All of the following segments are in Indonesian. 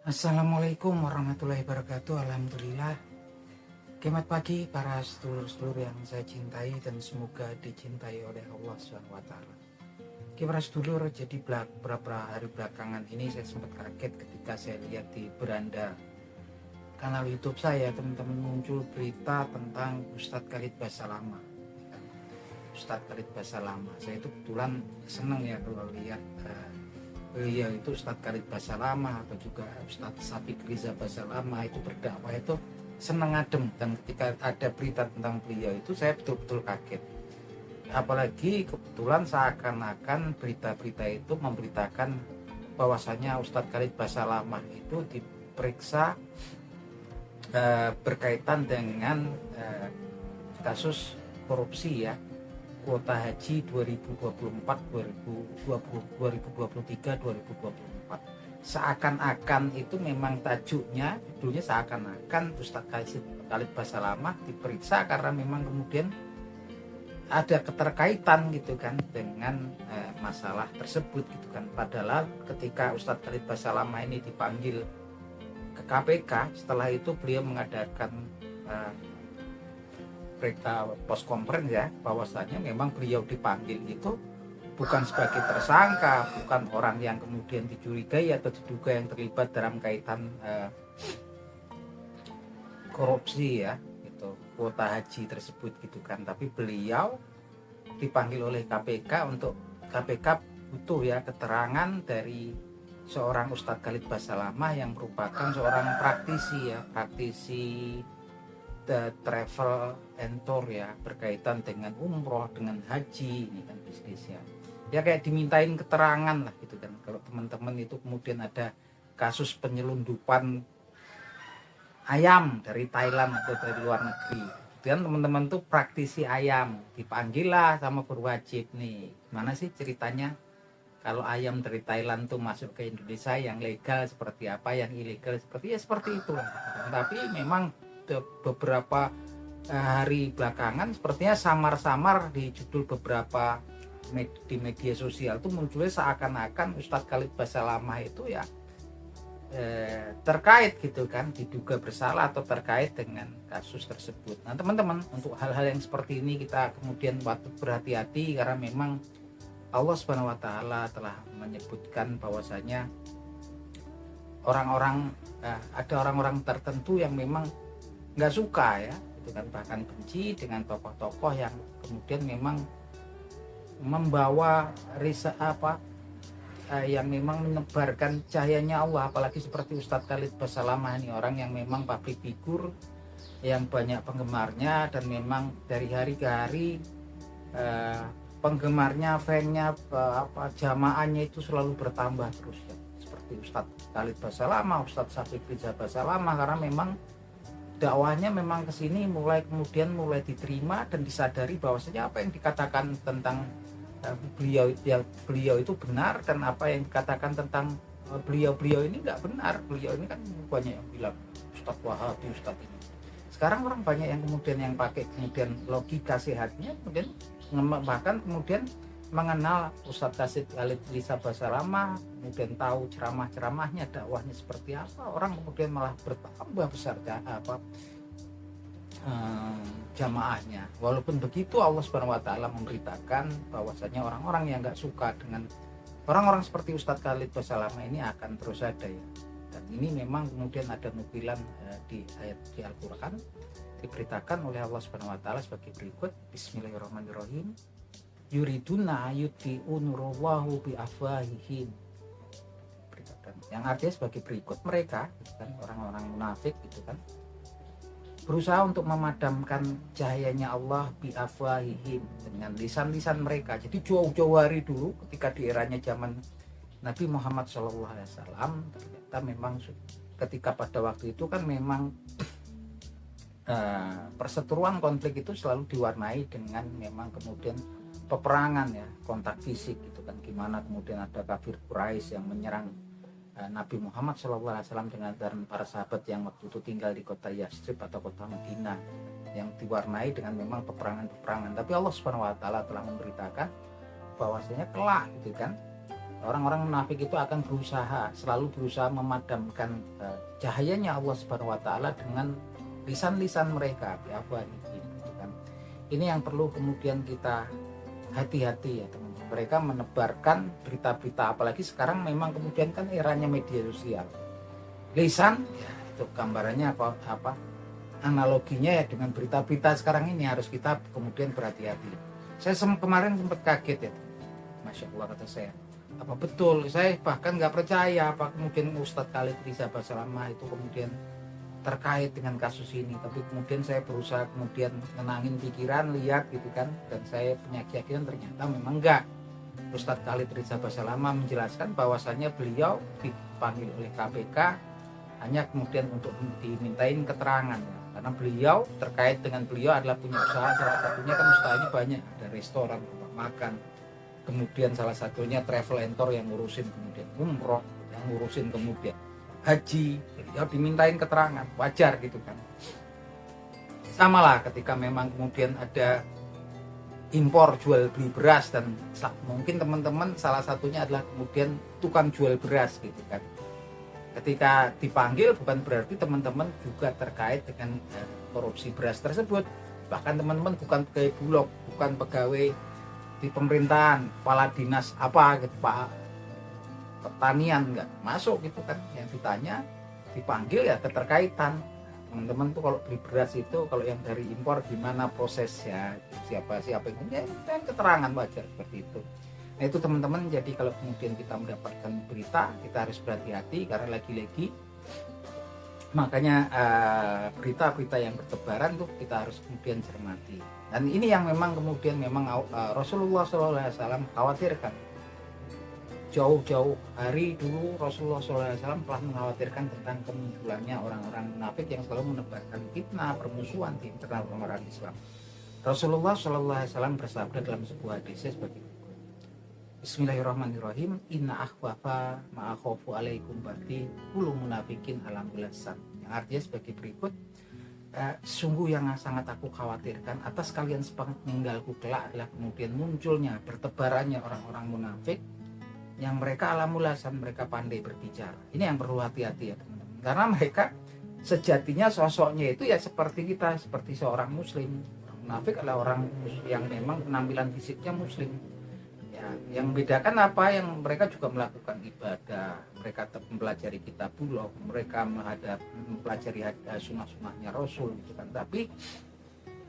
Assalamualaikum warahmatullahi wabarakatuh. Alhamdulillah. Selamat pagi para sedulur-sedulur yang saya cintai dan semoga dicintai oleh Allah SWT. Para sedulur, jadi beberapa hari belakangan ini saya sempat kaget ketika saya lihat di beranda kanal YouTube saya, teman-teman, muncul berita tentang Ustadz Khalid Basalamah. Ustadz Khalid Basalamah, saya itu kebetulan senang ya kalau lihat beliau itu Ustadz Khalid Basalamah atau juga Ustadz Syafiq Riza Basalamah itu berdakwah itu seneng adem, dan ketika ada berita tentang beliau itu saya betul-betul kaget. Apalagi kebetulan seakan-akan berita-berita itu memberitakan bahwasanya Ustadz Khalid Basalamah itu diperiksa berkaitan dengan kasus korupsi ya, kuota haji 2024 2023 2024. Seakan-akan itu memang tajuknya, judulnya seakan-akan Ustadz Khalid Basalamah diperiksa karena memang kemudian ada keterkaitan gitu kan dengan masalah tersebut gitu kan. Padahal ketika Ustadz Khalid Basalamah ini dipanggil ke KPK, setelah itu beliau mengadakan berita pos conference ya, bahwasanya memang beliau dipanggil itu bukan sebagai tersangka, bukan orang yang kemudian dicurigai atau diduga yang terlibat dalam kaitan korupsi ya, itu kuota haji tersebut gitu kan. Tapi beliau dipanggil oleh KPK untuk KPK butuh ya keterangan dari seorang Ustadz Khalid Basalamah yang merupakan seorang praktisi ya, praktisi travel and tour ya, berkaitan dengan umroh, dengan haji, ini kan bisnisnya ya, kayak dimintain keterangan lah gitu kan. Kalau teman-teman itu kemudian ada kasus penyelundupan ayam dari Thailand atau dari luar negeri, dan teman-teman tuh praktisi ayam dipanggil lah sama berwajib nih, mana sih ceritanya kalau ayam dari Thailand tuh masuk ke Indonesia, yang legal seperti apa, yang ilegal seperti ya seperti itulah. Tapi memang beberapa hari belakangan sepertinya samar-samar di judul beberapa di media sosial tuh munculnya seakan-akan Ustadz Khalid Basalamah itu ya terkait gitu kan, diduga bersalah atau terkait dengan kasus tersebut. Nah teman-teman, untuk hal-hal yang seperti ini kita kemudian patut berhati-hati, karena memang Allah Subhanahu wa Ta'ala telah menyebutkan bahwasanya orang-orang ada orang-orang tertentu yang memang nggak suka ya, itu kan, bahkan benci dengan tokoh-tokoh yang kemudian memang membawa yang memang menebarkan cahayanya Allah, apalagi seperti Ustadz Khalid Basalamah ini, orang yang memang public figure yang banyak penggemarnya, dan memang dari hari ke hari penggemarnya, fannya, jamaahnya itu selalu bertambah terus ya, seperti Ustadz Khalid Basalamah, Ustadz Syafiq Riza Basalamah, karena memang dakwahnya memang kesini mulai diterima dan disadari bahwasanya apa yang dikatakan tentang beliau itu benar, dan apa yang dikatakan tentang beliau ini nggak benar. Beliau ini kan banyak yang bilang Ustadz Wahabi, Ustadz ini. Sekarang orang banyak yang kemudian yang pakai kemudian logika sehatnya, kemudian bahkan kemudian mengenal Ustadz Khalid Riza Basalamah, kemudian tahu ceramah-ceramahnya, dakwahnya seperti apa, orang kemudian malah bertambah besar jamaahnya. Walaupun begitu, Allah Subhanahu wa Ta'ala memberitakan bahwasanya orang-orang yang nggak suka dengan orang-orang seperti Ustadz Khalid Basalamah ini akan terus ada ya. Dan ini memang kemudian ada nukilan di ayat di Al-Quran, diberitakan oleh Allah Subhanahu wa Ta'ala sebagai berikut. Bismillahirrahmanirrahim. Yuriduna yutfi'u nurallahu biafwahihim, yang artinya sebagai berikut, mereka kan orang-orang munafik gitu kan, berusaha untuk memadamkan cahayanya Allah biafwahihim, dengan lisan-lisan mereka. Jadi jauh-jauh hari dulu ketika di eranya zaman Nabi Muhammad SAW, ternyata memang ketika pada waktu itu kan memang perseteruan konflik itu selalu diwarnai dengan memang kemudian peperangan ya, kontak fisik gitu kan. Gimana kemudian ada kafir Quraisy yang menyerang Nabi Muhammad SAW dengan para sahabat yang waktu itu tinggal di kota Yastrib atau kota Madinah, yang diwarnai dengan memang peperangan-peperangan. Tapi Allah Subhanahu wa Ta'ala telah memberitakan bahwasanya kelak gitu kan, Orang-orang munafik itu akan selalu berusaha memadamkan cahayanya Allah Subhanahu wa taala dengan lisan-lisan mereka, gitu kan. Ini yang perlu kemudian kita hati-hati ya teman-teman. Mereka menebarkan berita-berita, apalagi sekarang memang kemudian kan eranya media sosial. Lisan ya itu gambarannya apa analoginya ya dengan berita-berita sekarang ini harus kita kemudian berhati-hati. Saya kemarin sempat kaget ya, Masya Allah kata saya, apa betul, saya bahkan nggak percaya apa kemudian Ustadz Khalid Riza Basalamah itu kemudian terkait dengan kasus ini, tapi kemudian saya berusaha kemudian nenangin pikiran, lihat gitu kan, dan saya punya keyakinan ternyata memang enggak. Ustadz Khalid Riza Basalamah menjelaskan bahwasannya beliau dipanggil oleh KPK hanya kemudian untuk dimintain keterangan ya. Karena beliau terkait dengan beliau adalah punya usaha, salah satunya kan usahanya banyak, ada restoran, tempat makan, kemudian salah satunya travel entor yang ngurusin, kemudian umroh yang ngurusin, kemudian haji, beliau dimintain keterangan, wajar gitu kan. Sama lah ketika memang kemudian ada impor jual beli beras, dan mungkin teman-teman salah satunya adalah kemudian tukang jual beras gitu kan. Ketika dipanggil bukan berarti teman-teman juga terkait dengan korupsi beras tersebut. Bahkan teman-teman bukan pegawai Bulog, bukan pegawai di pemerintahan, kepala dinas apa gitu, Pak pertanian, nggak masuk gitu kan. Yang ditanya dipanggil ya keterkaitan. Teman-teman tuh kalau beli beras itu kalau yang dari impor gimana prosesnya, siapa yang punya, dan keterangan wajar seperti itu. Nah itu teman-teman, jadi kalau kemudian kita mendapatkan berita kita harus berhati-hati, karena lagi-lagi makanya berita-berita yang bertebaran tuh kita harus kemudian cermati. Dan ini yang memang kemudian Rasulullah SAW khawatirkan. Jauh-jauh hari dulu Rasulullah SAW telah mengkhawatirkan tentang kemunculannya orang-orang munafik yang selalu menebarkan fitnah, permusuhan di internal orang Islam. Rasulullah SAW bersabda dalam sebuah hadis sebagai berikut. Bismillahirrahmanirrahim. Inna akhwafa ma'akhofu alaikum ba'di kullu munafikin alamulasan. Yang artinya sebagai berikut. Sungguh yang sangat aku khawatirkan atas kalian sepeninggalku kelak adalah kemudian munculnya, bertebarannya orang-orang munafik yang mereka alamulasan, mereka pandai berbicara. Ini yang perlu hati-hati ya teman-teman. Karena mereka sejatinya sosoknya itu ya seperti kita, seperti seorang muslim. Orang munafik adalah orang yang memang penampilan fisiknya muslim. Ya, yang membedakan apa? Yang mereka juga melakukan ibadah, mereka mempelajari kitabullah, mereka mempelajari sunnah-sunnahnya Rasul gitu kan. Tapi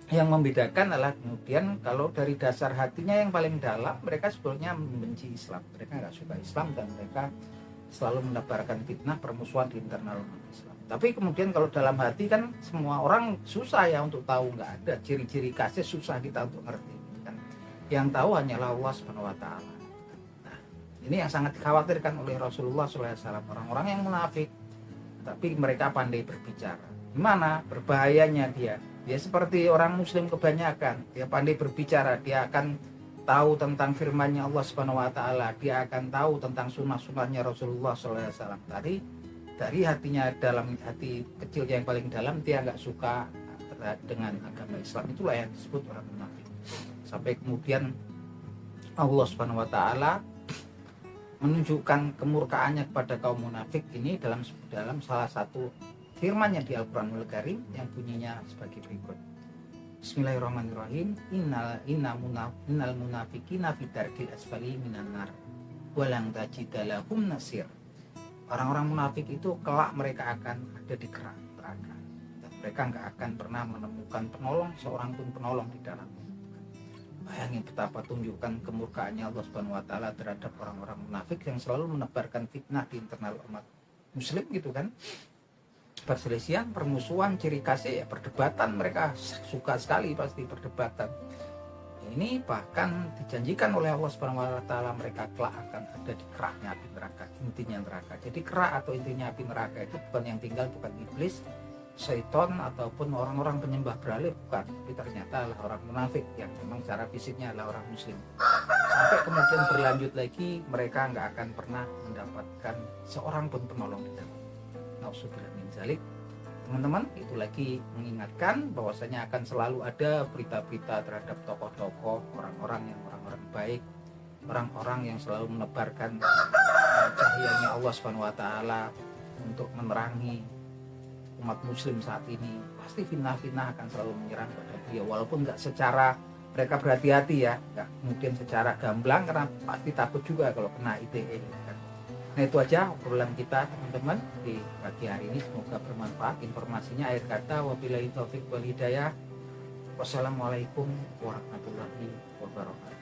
yang membedakan adalah kemudian kalau dari dasar hatinya yang paling dalam mereka sebetulnya membenci Islam, mereka nggak suka Islam, dan mereka selalu menebarkan fitnah, permusuhan di internal umat Islam. Tapi kemudian kalau dalam hati kan semua orang susah ya untuk tahu, nggak ada ciri-ciri khasnya, susah kita untuk ngerti gitu kan. Yang tahu hanyalah Allah Subhanahu wa taala. Nah, ini yang sangat dikhawatirkan oleh Rasulullah SAW, orang-orang yang munafik tapi mereka pandai berbicara. Gimana berbahayanya dia? Dia seperti orang muslim kebanyakan, dia pandai berbicara, dia akan tahu tentang firman-Nya Allah Subhanahu wa taala, dia akan tahu tentang sunnah-sunnahnya Rasulullah SAW. Dari hatinya, dalam hati kecil yang paling dalam, dia nggak suka dengan agama Islam. Itulah yang disebut orang munafik. Sampai kemudian Allah Subhanahu wa taala menunjukkan kemurkaannya kepada kaum munafik ini dalam salah satu firman-Nya di Al-Qur'anul Karim yang bunyinya sebagai berikut. Bismillahirrahmanirrahim. Innal munafiqina fi darkil asfali minan nar wa lan tajida lahum nasir. Orang-orang munafik itu kelak mereka akan ada di kerak neraka, dan mereka nggak akan pernah menemukan penolong, seorang pun penolong di dalamnya. Bayangin betapa tunjukkan kemurkaannya Allah Subhanahu wa taala terhadap orang-orang munafik yang selalu menebarkan fitnah di internal umat muslim gitu kan. Perselisihan, permusuhan, ciri khasnya ya perdebatan, mereka suka sekali pasti perdebatan. Ini bahkan dijanjikan oleh Allah Subhanahu wa taala mereka kelak akan ada di keraknya api neraka, intinya neraka. Jadi kerak atau intinya api neraka itu bukan yang tinggal bukan iblis, syaitan ataupun orang-orang penyembah berhala, bukan. Tapi ternyata adalah orang munafik yang memang secara fisiknya adalah orang muslim. Sampai kemudian berlanjut lagi, mereka nggak akan pernah mendapatkan seorang pun penolong di dalam. Nauzubillah min dzalik. Teman-teman, itu lagi mengingatkan bahwasanya akan selalu ada berita-berita terhadap tokoh-tokoh, orang-orang baik orang-orang yang selalu menebarkan cahayanya Allah Subhanahu wa taala untuk menerangi umat muslim saat ini, pasti fitnah-fitnah akan selalu menyerang pada beliau, walaupun nggak secara mereka berhati-hati ya, nggak mungkin secara gamblang karena pasti takut juga kalau kena ITE kan. Nah itu aja obrolan kita teman-teman di pagi hari ini, semoga bermanfaat informasinya. Akhir kata, wabillahi taufik wal hidayah, wassalamualaikum warahmatullahi wabarakatuh.